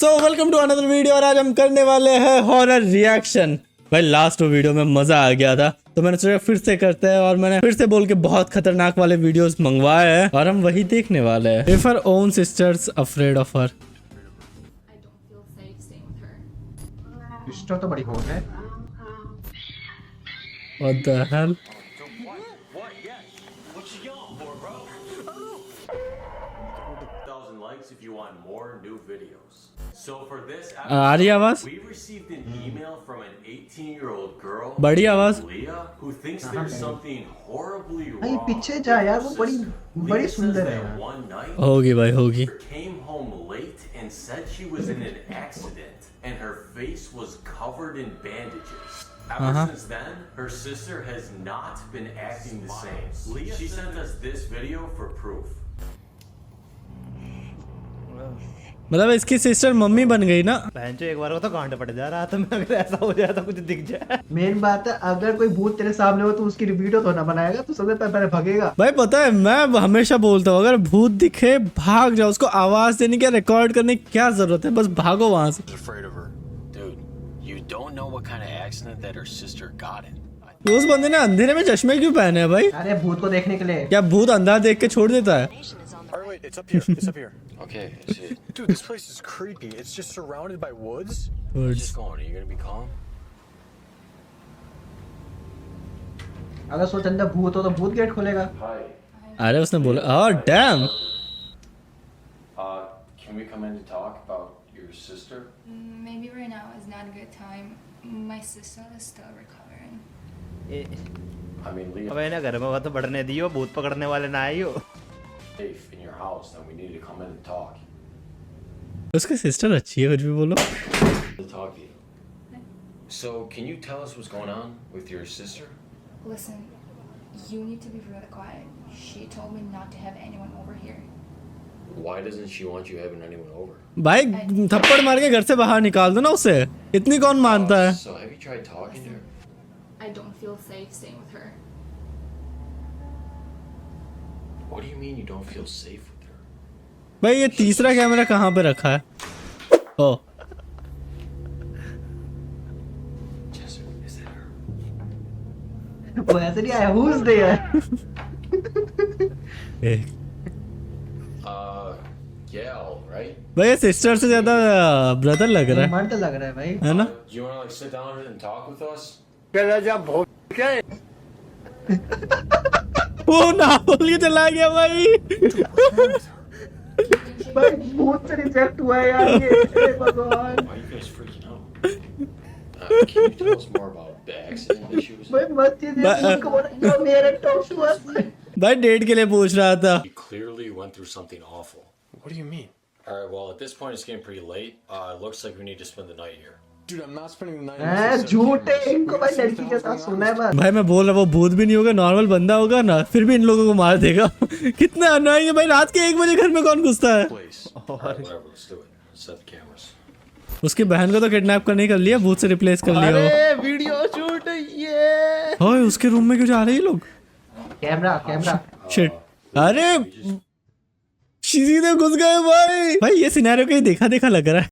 So welcome to another video और आज हम करने वाले हैं हॉरर रिएक्शन। भाई लास्ट वीडियो में मजा आ गया था तो मैंने सोचा फिर से करते हैं और मैंने फिर से बोल के बहुत खतरनाक वाले वीडियोस मंगवाए हैं और हम वही देखने वाले हैं। If her own sisters afraid of her. Sister तो बड़ी होट है। What the hell? आ रही आवाज? बड़ी आवाज? भाई पीछे जा यार, वो बड़ी बड़ी सुंदर है यार। होगी भाई होगी। And her face was covered in bandages. Ever since then, her sister has not been acting the same. She sent us this video for proof. मतलब इसकी सिस्टर मम्मी बन गई ना। बहनचोद एक बार को तो कांड पड़ जा रहा था, मैं अगर ऐसा हो जाए तो कुछ दिख जाए। मेन बात है, अगर कोई भूत तेरे सामने हो तो उसकी वीडियो तो ना बनाएगा, तो सबसे पहले भागेगा। भाई पता है मैं हमेशा बोलता हूँ अगर भूत दिखे भाग जाओ, उसको आवाज देने की रिकॉर्ड करने की क्या जरूरत है, बस भागो वहां से। उस बंदे ने अंधेरे में चश्मे क्यों पहने हैं भाई? अरे भूत को देखने के लिए। क्या भूत अंधा देख के छोड़ देता है? Wait, it's up here. It's up here. Okay, I see. Dude, this place is creepy. It's just surrounded by woods. Just going. Are you gonna be calm? अगर सोच अंदर भूत हो तो भूत गेट खोलेगा। Hi. अरे उसने बोला oh damn. Can we come in to talk about your sister? Maybe right now is not a good time. My sister is still recovering. I mean, Leah. अब है ना घर में तो बढ़ने दियो, भूत पकड़ने वाले ना आइयो। Safe in your house, then we need to come in and talk. उसकी सिस्टर अच्छी है, कुछ भी बोलो। To talk to you. So, can you tell us what's going on with your sister? Listen, you need to be really quiet. She told me not to have anyone over here. Why doesn't she want you having anyone over? भाई थप्पड़ मार के घर से बाहर निकाल दो ना उसे, इतनी कौन मानता है? So, have you tried talking to her? I don't feel safe staying with her. What do you mean you don't feel safe with her? भाई ये तीसरा कैमरा कहाँ पे रखा है? ओ Jessica, is that her? वो ऐसे नहीं आया, who's there? Gail, right? भाई ये सिस्टर से ज्यादा ब्रदर लग रहा है, मर्द लग रहा है भाई। है ना? Do you want to like sit down and talk with us? वो ना बोल के चला गया भाई। भाई भूत से रिजेक्ट हुआ है यार ये। हे भगवान। Why are you guys freaking out? Can you tell us more about the accident issues? भाई मत ये भूत को बोला मेरे टॉप टू अस। भाई डेट के लिए पूछ रहा था। You clearly went through something awful. What do you mean? Alright, well, at this point, it's getting pretty late. It looks like we need to spend the night here. Dude, I'm not spending the night. हैं झूठे, इनको भाई लड़की के साथ सोना है बस। भाई मैं बोल रहा वो भूत भी नहीं होगा, नॉर्मल बंदा होगा ना, फिर भी इन लोगों को मार देगा। कितना अननोइंग है भाई, रात के 1 बजे घर में कौन घुसता है? Please. Alright, whatever, let's do it. Let's set the cameras. उसकी बहन को तो किडनैप करने कर लिया, भूत से रिप्लेस कर लिया। अरे वीडियो शूट ये। ओए उसके रूम में क्यों जा रहे हैं ये लोग? Camera camera. शिट, अरे सीधे घुस गए भाई। भाई ये सिनेरियो कहीं देखा देखा लग रहा है।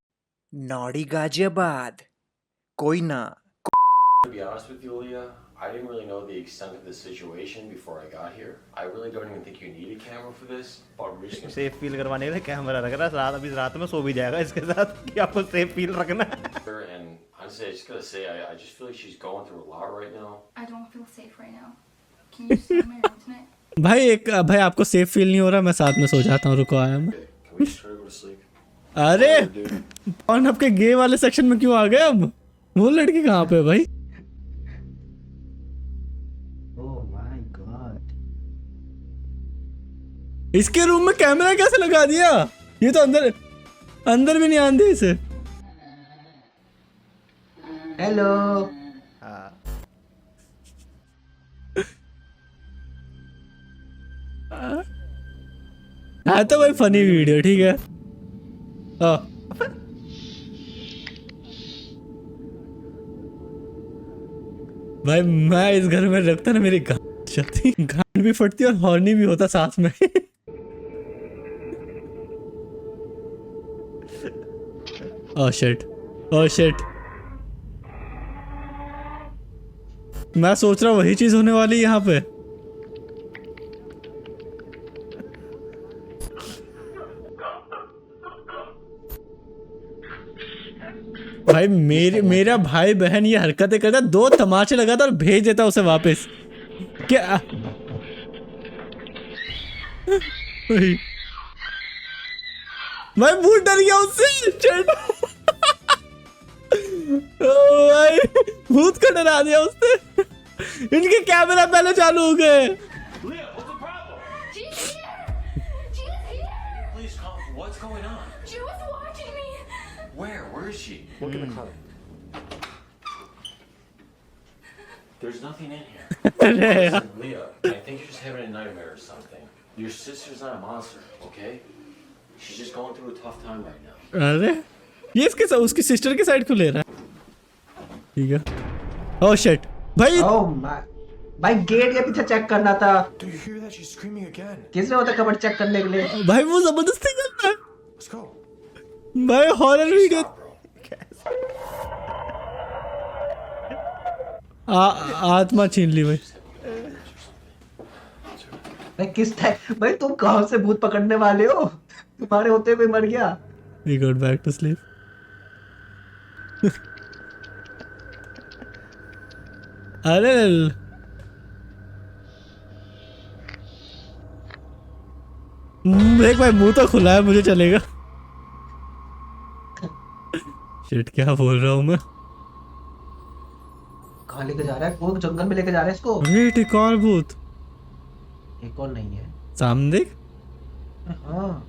नौड़ी गाजियाबाद कोई ना। To be honest with you, Leah, I didn't really know the extent of the situation before I got here. I really don't even think you need a camera for this, but we're just gonna... safe feel करवाने के लिए camera रख रहा है। रात अभी रात में सो भी जाएगा इसके साथ कि आपको सेफ फील रखना है। And honestly, I just gotta say, I just feel like she's going through a lot right now. I don't feel safe right now. Can you stay in my room tonight? भाई आपको safe feel नहीं हो रहा, मैं साथ में सो जाता हूँ, रुको आया मैं। Can we just try to go to sleep? अरे और आपके गे वाले सेक्शन में क्यों आ गए अब? वो लड़की कहाँ पे है भाई? Oh my God. इसके रूम में कैमरा कैसे लगा दिया? ये तो अंदर भी नहीं आने दे इसे। हेलो। हाँ तो भाई फनी वीडियो, ठीक है। भाई मैं इस घर में रखता ना, मेरी गांड भी फटती और हॉर्नी भी होता साथ में। Oh shit, oh shit. मैं सोच रहा हूँ वही चीज होने वाली है यहाँ पे। भाई मेरा भाई बहन ये हरकतें करता, 2 तमाचे लगाता और भेज देता उसे वापस। क्या भाई भूत डर गया उससे। Shit। ओ भाई भूत को डरा दिया उसने। इनके कैमरा पहले चालू हो गए। Leah, what's the problem? She's here! She's here! Please calm. What's going on? She was watching me! Where? Where is she? Look in the car. There's nothing in here. Listen, Leah, I think you're just having a nightmare or something. Your sister's not a monster, okay? She's just going through a tough time right now. अरे ये इसके उसकी sister के side को ले रहा है। ठीक है। ओह शिट भाई। ओह माय, भाई गेट के पीछे चेक करना था। Do you hear that? She's screaming again. किसने होता कबर्ड चेक करने के लिए? भाई वो जबरदस्ती कर रहा है। Let's go. भाई हॉरर वीडियो। आत्मा छीन ली भाई। भाई किस टाइम, भाई तुम कहाँ से भूत पकड़ने वाले हो? तुम्हारे होते कोई मर गया? We got back to sleep. अरे देख भाई मुंह तो खुला है, मुझे चलेगा। शिट क्या बोल रहा हूँ मैं। कहाँ लेके जा रहा है? वो जंगल में लेके जा रहा है इसको। वेट एक और भूत एक और नहीं है सामने देख। हाँ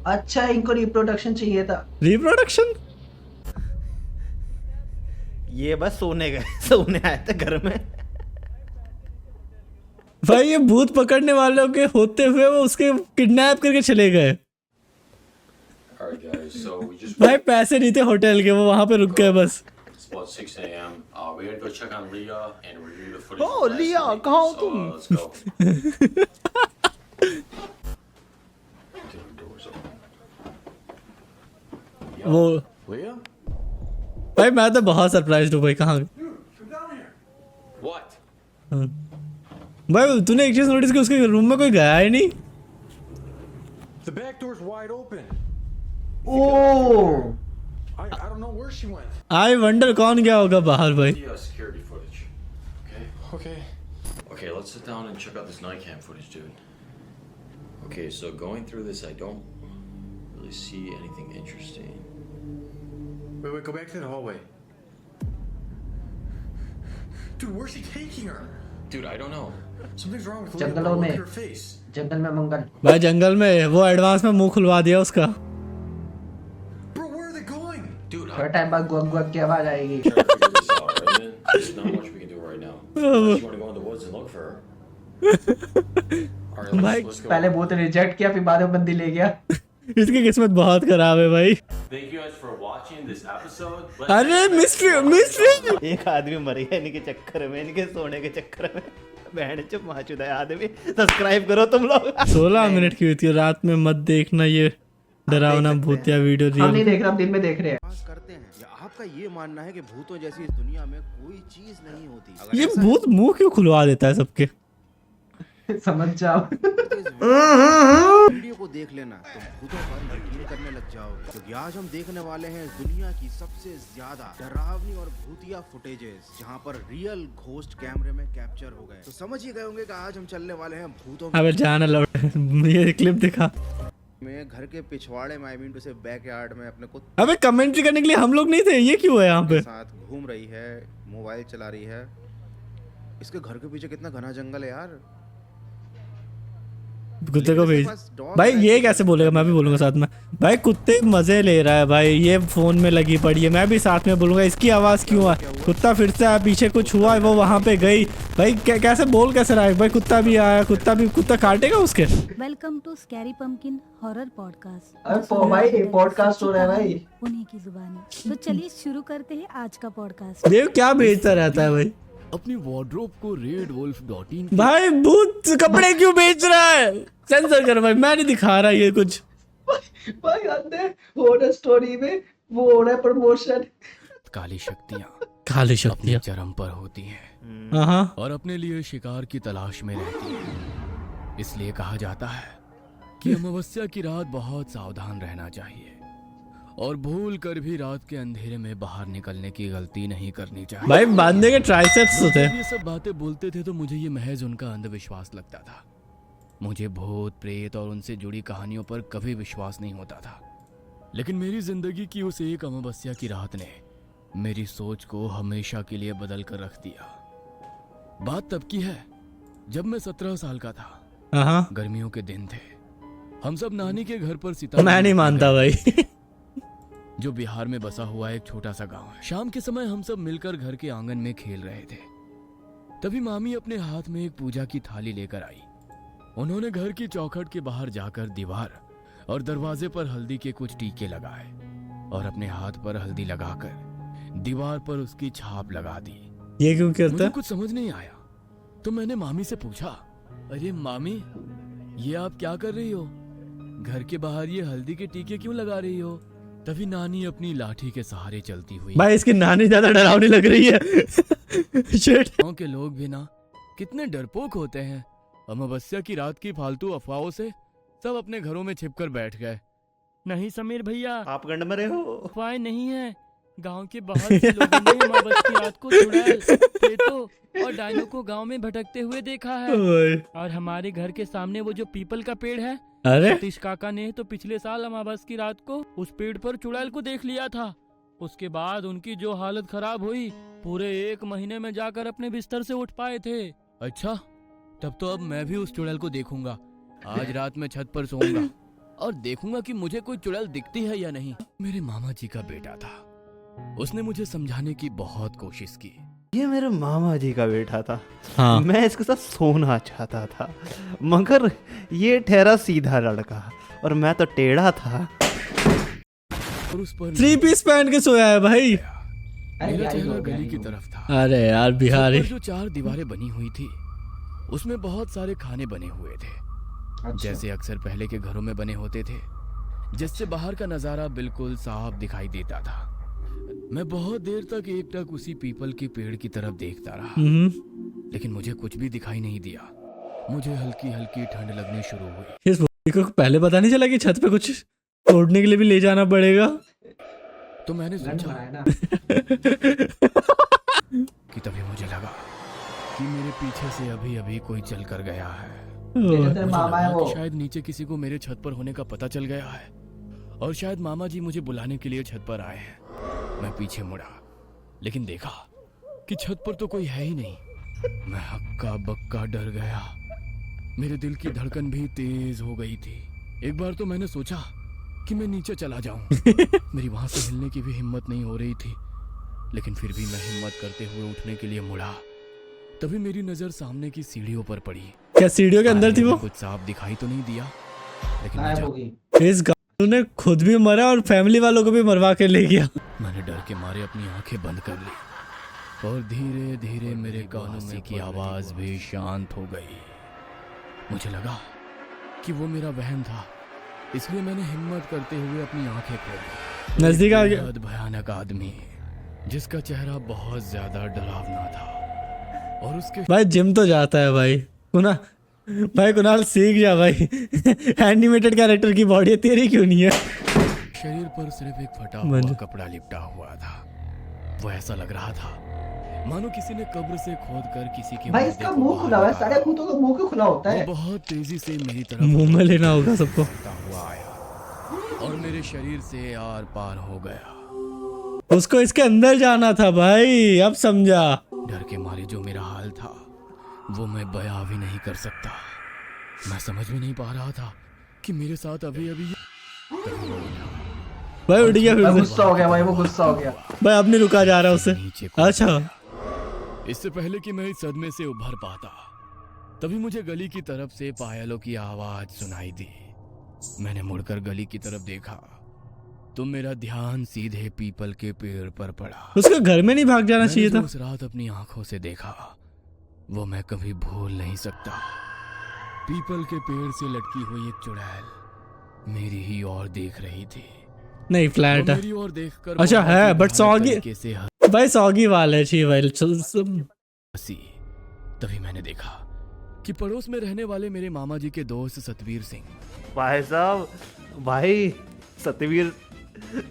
अच्छा, इनको रिप्रोडक्शन चाहिए था। रिप्रोडक्शन ये बस सोने गए, सोने आए थे घर में। भाई ये भूत पकड़ने वालों के होते हुए वो उसके किडनैप करके चले गए। Alright, guys, so we just. भाई पैसे नहीं थे होटल के, वो वहां पे रुक गए बस। It's about 6 a.m. We had to go check on Leah and review the footage. Oh, from last Leah, night. कहाँ हो So, तुम? let's go. Get the doors open. वो Leah? भाई मैं तो बहुत सरप्राइज्ड हूँ भाई। कहाँ Come down here. What? भाई तूने एक चीज नोटिस की, उसके रूम में कोई गया ही नहीं। The back door's wide open. Oh I don't know where she went. I wonder कौन गया होगा बाहर भाई। The security footage. Okay? Okay. Okay, let's sit down and check out this night cam footage, dude. Okay, so going through this, I don't really see anything interesting. Wait, go back to the hallway. Dude, where's she taking her? Dude, I don't know. Something's wrong with Leah. जंगलों Look में। at her face. जंगल में मंगल। भाई जंगल में वो advance में मुंह खुलवा दिया उसका। Bro, where are they going? Dude, थोड़ा टाइम बाद गुआक गुआक की आवाज आएगी। trying to figure this out, right, man? There's not much we can do right now. Unless you want to go in the woods and look for her. Alright, Mike, let's go. पहले भूत reject किया, फिर बाद में बंदी ले गया। इसकी किस्मत बहुत खराब है भाई। Thank you guys for watching this episode. Let's अरे मिस्ट्री एक आदमी मर गया इनके चक्कर में, इनके सोने के चक्कर में। बहन चुप माचुदा है आदमी। सब्सक्राइब करो तुम लोग। 16 मिनट की हुई थी। रात में मत देखना ये डरावना भूतिया वीडियो। हम नहीं रियल देख रहे, हम दिन में देख रहे हैं। विश्वास करते हैं या आपका ये मानना है कि भूतों जैसी इस दुनिया में कोई चीज नहीं होती? अगर ये ऐसा भूत मुंह क्यों खुलवा देता है सबके। समझ जाओ। है तो इस वीडियो को देख लेना, तुम भूतों पर यकीन करने लग जाओगे, क्योंकि आज हम देखने वाले हैं दुनिया की सबसे ज्यादा डरावनी और भूतिया फुटेजेस, जहां पर रियल घोस्ट कैमरे में कैप्चर हो गए। तो समझ ही गए होंगे कि आज हम चलने वाले हैं भूतों अबे जाना लौट। ये क्लिप दिखा। में घर के पिछवाड़े में, आई मीन टू से बैकयार्ड में अपने को अबे कमेंट्री करने के लिए हम लोग नहीं थे, ये क्यों है यहाँ पे। साथ घूम रही है, मोबाइल चला रही है। इसके घर के पीछे कितना घना जंगल है यार। कुत्ते को भेज। भाई ये कैसे बोलेगा, मैं भी बोलूंगा साथ में। भाई कुत्ते मजे ले रहा है भाई, ये फोन में लगी पड़ी है। मैं भी साथ में बोलूंगा। इसकी आवाज क्यों है? कुत्ता फिर से आया, पीछे कुछ हुआ, वो वहां पे गई। भाई कैसे बोल कैसे रहा है? भाई कुत्ता भी आया, कुत्ता काटेगा उसके। Welcome to scary pumpkin horror podcast. अरे भाई पॉडकास्ट हो रहा है भाई। उन्हीं की जुबानी। तो चलिए शुरू करते हैं आज का पॉडकास्ट। देव क्या बेचता रहता है भाई। अपनी वार्डरोब को redwolf.in भाई भूत कपड़े क्यों बेच रहा है? सेंसर कर भाई, मैं नहीं दिखा रहा ये कुछ। भाई अंधे हॉरर स्टोरी में वो हो रहा है प्रमोशन। काली शक्तियाँ काली अपने शक्तियाँ। चरम पर होती हैं हाँ और अपने लिए शिकार की तलाश में रहती हैं। इसलिए कहा जाता है कि अमावस्या की रात बहुत सावधान रहना चाहिए और भूल कर भी रात के अंधेरे में बाहर निकलने की गलती नहीं करनी चाहिए। भाई बांधने के ट्राइसेप्स होते जब हैं। ये सब बातें बोलते थे तो मुझे ये महज उनका अंधविश्वास लगता था। मुझे भूत प्रेत और उनसे जुड़ी कहानियों पर कभी विश्वास नहीं होता था। लेकिन मेरी जिंदगी की उस एक अमावस्या की रात ने मेरी सोच को हमेशा के लिए बदल कर रख दिया। बात तब की है जब मैं 17 साल का था। हाँ गर्मियों के दिन थे। हम सब नानी के घर पर सीता मैं नहीं मानता भाई। जो बिहार में बसा हुआ एक छोटा सा गांव है। शाम के समय हम सब मिलकर घर के आंगन में खेल रहे थे। तभी मामी अपने हाथ में एक पूजा की थाली लेकर आई। उन्होंने घर की चौखट के बाहर जाकर दीवार और दरवाजे पर हल्दी के कुछ टीके लगाए और अपने हाथ पर हल्दी लगाकर दीवार पर उसकी छाप लगा दी। ये क्यों करता मुझे है? कुछ समझ नहीं आया तो मैंने मामी से पूछा, अरे मामी ये आप क्या कर रही हो? घर के बाहर ये हल्दी के टीके क्यों लगा रही हो? तभी नानी अपनी लाठी के सहारे चलती हुई, भाई इसकी नानी ज्यादा डरावनी लग रही है। शिट। गांव के लोग भी ना कितने डरपोक होते हैं। अमावस्या की रात की फालतू अफवाहों से सब अपने घरों में छिपकर बैठ गए। नहीं समीर भैया, आप गंड में रहे हो। अफवाहें नहीं है। गांव के बहुत से लोगों ने अमावस्या की रात को चुड़ैल, प्रेतों और डायनों को गांव में भटकते हुए देखा है। ओए, और हमारे घर के सामने वो जो पीपल का पेड़ है, अरे सतीश काका ने तो पिछले साल अमावस्या की रात को उस पेड़ पर चुड़ैल को देख लिया था। उसके बाद उनकी जो हालत खराब हुई, पूरे 1 महीने में जाकर अपने बिस्तर से उठ पाए थे। अच्छा, तब तो अब मैं भी उस चुड़ैल को देखूंगा। आज रात में छत पर सोऊंगा और देखूंगा कि मुझे कोई चुड़ैल दिखती है या नहीं। मेरे मामा जी का बेटा था। उसने मुझे समझाने की बहुत कोशिश की। ये मेरे मामा जी का बेटा था। हाँ। मैं इसके साथ सोना चाहता था मगर ये ठहरा सीधा लड़का और मैं तो टेढ़ा था। और उस पर 3 पीस पहन के सोया है भाई। मेरा चेहरा गली की तरफ था। अरे यार बिहारी। छत पर जो 4 दीवारें बनी हुई थी उसमें बहुत सारे खाने बने हुए थे। जैसे अक्सर पहले के घरों में बने होते थे, जिससे बाहर का नजारा बिल्कुल साफ दिखाई देता था। मैं बहुत देर तक एकटक उसी पीपल के पेड़ की तरफ देखता रहा, लेकिन मुझे कुछ भी दिखाई नहीं दिया। मुझे हल्की हल्की ठंड लगनी शुरू हुई। इस को पहले पता नहीं चला कि छत पे कुछ तोड़ने के लिए भी ले जाना पड़ेगा। तो मैंने सोचा ना कि तभी मुझे लगा कि मेरे पीछे से अभी अभी कोई चल कर गया है। तेरे मुझे मामा है लगा वो। कि शायद नीचे किसी को मेरे छत पर होने का पता चल गया है और शायद मामा जी मुझे बुलाने के लिए छत पर आए हैं। मैं पीछे मुड़ा, लेकिन देखा कि छत पर तो कोई है ही नहीं। मैं हक्का बक्का डर गया। मेरे दिल की धड़कन भी तेज हो गई थी। एक बार तो मैंने सोचा कि मैं नीचे चला जाऊं। मेरी वहां से हिलने की भी हिम्मत नहीं हो रही थी, लेकिन फिर भी मैं हिम्मत करते हुए उठने के लिए मुड़ा। तभी मेरी नजर सामने की सीढ़ियों पर पड़ी। क्या सीढ़ियों के अंदर थी वो? कुछ साफ दिखाई तो नहीं दिया, लेकिन मैं गायब जब हो गई। इस गांव ने खुद भी मरा और फैमिली वालों को भी मरवा के ले गया। मैंने डर के मारे अपनी आंखें बंद कर ली और धीरे धीरे मेरे कानों में की आवाज भी शांत हो गई। मुझे लगा कि वो मेरा वहम था, इसलिए मैंने हिम्मत करते हुए अपनी आंखें खोली। नजदीक आ गया। बेहद भयानक आदमी जिसका चेहरा बहुत ज्यादा डरावना था और उसके भाई जिम तो जाता है भाई। कुणाल सीख जा भाई। एनिमेटेड कैरेक्टर की बॉडी है, तेरी क्यों नहीं है? शरीर पर सिर्फ एक फटा हुआ कपड़ा लिपटा हुआ था। वो ऐसा लग रहा था मानो किसी ने कब्र से खोदकर किसी के भाई मुर्दे इसका को मुंह बाहर खुला हुआ है, निकाला। सारे भूतों का मुंह क्यों खुला होता वो है? बहुत तेजी से मेरी तरफ मुंह में लेना होगा सबको। बढ़ता हुआ आया और मेरे शरीर से आर पार हो गया। उसको इसके अंदर जाना था भाई, अब समझा। डर के मारे जो मेरा हाल था वो मैं बयां भी नहीं कर सकता। मैं समझ में नहीं पा रहा था कि मेरे साथ अभी अभी भाई उठ गया भाई फिर से। गुस्सा हो गया भाई, वो गुस्सा हो गया। भाई अब नहीं रुका जा रहा उससे। नीचे को अच्छा इससे पहले कि मैं इस सदमे से उभर पाता, तभी मुझे गली की तरफ से पायलों की आवाज सुनाई दी। मैंने मुड़कर गली की तरफ देखा तो मेरा ध्यान सीधे पीपल के पेड़ पर पड़ा। उसको घर में नहीं भाग जाना मैंने चाहिए जो था। उस रात अपनी आंखों से देखा वो मैं कभी भूल नहीं सकता। पीपल के पेड़ से लटकी हुई एक चुड़ैल मेरी ही ओर देख रही थी। नहीं वो फ्लैट है। मेरी ओर देखकर अच्छा बहुत है ही बट भावुक सॉगी तरीके से भाई सॉगी वाले छी भाई हंसी। तभी मैंने देखा कि पड़ोस में रहने वाले मेरे मामा जी के दोस्त सतवीर सिंह भाई साहब, भाई सतवीर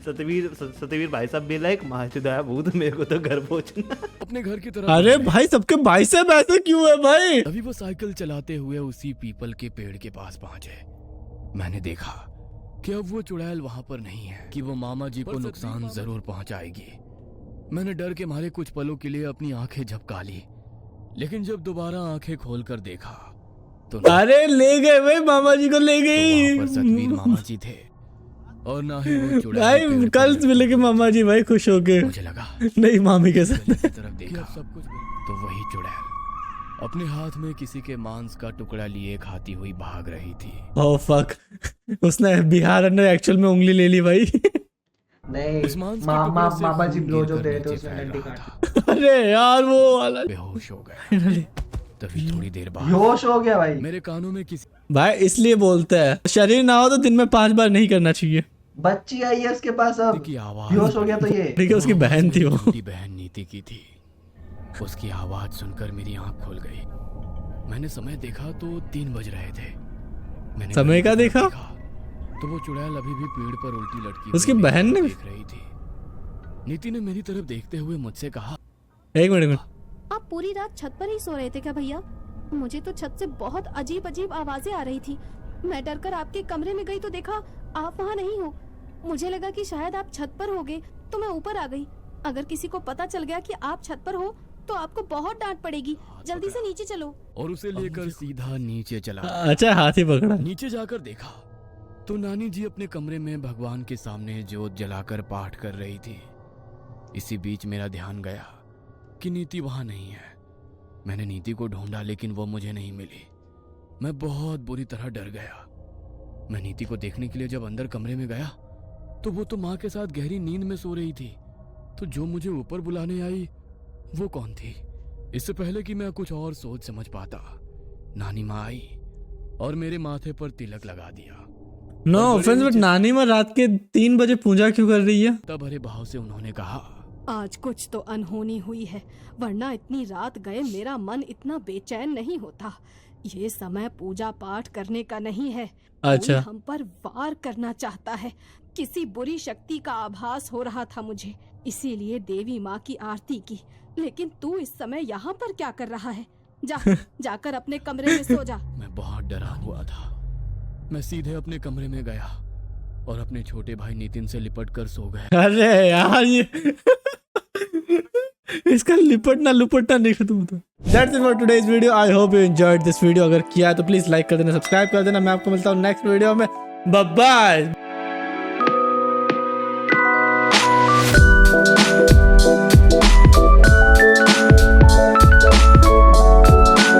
सतवीर भाई साहब भी लाइक माचुदा भूत, मेरे को तो घर पहुंचना। अपने घर की तरफ अरे भाई सबके बाइसेप ऐसे क्यों है भाई? तभी वो साइकिल चलाते हुए उसी पीपल के पेड़ के पास पहुंचे। मैंने देखा कि अब वो चुड़ैल वहां पर नहीं है, कि वो मामा जी को नुकसान जरूर पहुंचाएगी। मैंने डर के मारे कुछ पलों के लिए अपनी आंखें झपका ली, लेकिन जब दोबारा आंखें खोलकर देखा तो अरे ले गए भाई मामा जी को ले वहां पर सतवीर गई मामा जी थे और ना ही वो चुड़ैल भाई पेड़ पर कल लटकी। मिले के मामा जी भाई खुश हो गए। मुझे लगा नहीं मामी के साथ। की तरफ देखा सब कुछ तो वही चुड़ैल अपने हाथ में किसी के मांस का टुकड़ा लिए खाती हुई भाग रही थी। ओह फक, उसने बिहार ने एक्चुअल में उंगली ले ली भाई। नहीं उस मांस के टुकड़े से मामा जी खून ब्लो जो गिरकर दे थे नीचे उसमें फैल डंडी रहा काट। था। अरे यार वो वाला बेहोश हो गया। तभी थोड़ी देर बाद बेहोश हो गया भाई। मेरे कानों में किसी भाई इसलिए बोलते हैं शरीर ना हो तो दिन में 5 बार नहीं करना चाहिए। बच्ची आई है उसके पास अब, की आवाज बेहोश हो गया तो ये। ठीक है उसकी बहन थी वो। छोटी बहन नीति की थी। उसकी आवाज सुनकर मेरी आंख खुल गई। मैंने समय देखा तो 3 बज रहे थे। मैंने समय का घड़ी की तरफ देखा? तो वो चुड़ैल अभी भी पेड़ पर उल्टी लटकी उसकी हुई मेरी बहन ने- तरफ देख रही थी। नीति ने मेरी तरफ देखते हुए मुझसे कहा, एक मिनट आप पूरी रात छत पर ही सो रहे थे क्या भैया? मुझे तो छत से बहुत अजीब अजीब आवाजें आ रही थी। मैं डरकर आपके कमरे में गई तो देखा आप वहाँ नहीं हो। मुझे लगा कि शायद आप छत पर होगे तो मैं ऊपर आ गई। अगर किसी को पता चल गया कि आप छत पर हो तो आपको बहुत डांट पड़ेगी। जल्दी से नीचे चलो। और उसे लेकर सीधा नीचे चला। अच्छा हाथी पकड़ा। नीचे जाकर देखा तो नानी जी अपने कमरे में भगवान के सामने जोत जलाकर पाठ कर रही थी। इसी बीच मेरा ध्यान गया कि नीति वहां नहीं है। मैंने नीति को ढूंढा लेकिन वो मुझे नहीं मिली। मैं बहुत बुरी तरह डर गया। मैं नीति को देखने के लिए जब अंदर कमरे में गया तो वो तो माँ के साथ गहरी नींद में सो रही थी। तो जो मुझे ऊपर बुलाने आई वो कौन थी? इससे पहले कि मैं कुछ और सोच समझ पाता, नानी माँ आई और मेरे माथे पर तिलक लगा दिया। नो ऑफेंस बट नानी माँ रात के 3 बजे पूजा क्यों कर रही है? तब भरे भाव से उन्होंने कहा, आज कुछ तो अनहोनी हुई है, वरना इतनी रात गए मेरा मन इतना बेचैन नहीं होता। ये समय पूजा पाठ करने का नहीं है। अच्छा। कोई हम पर वार करना चाहता है। किसी बुरी शक्ति का आभास हो रहा था मुझे, इसीलिए देवी माँ की आरती की। लेकिन तू इस समय यहाँ पर क्या कर रहा है? जा जाकर अपने कमरे में सो जा। मैं बहुत डरा हुआ था। मैं सीधे अपने कमरे में गया और अपने छोटे भाई नितिन से लिपट कर सो गया। अरे यार ये इसका लिपटना लुपटना नहीं खत्म होता। That's it for today's video. I hope you enjoyed this video. अगर किया है तो प्लीज लाइक कर देना, सब्सक्राइब कर देना। मैं आपको मिलता हूँ नेक्स्ट वीडियो में। Bye bye.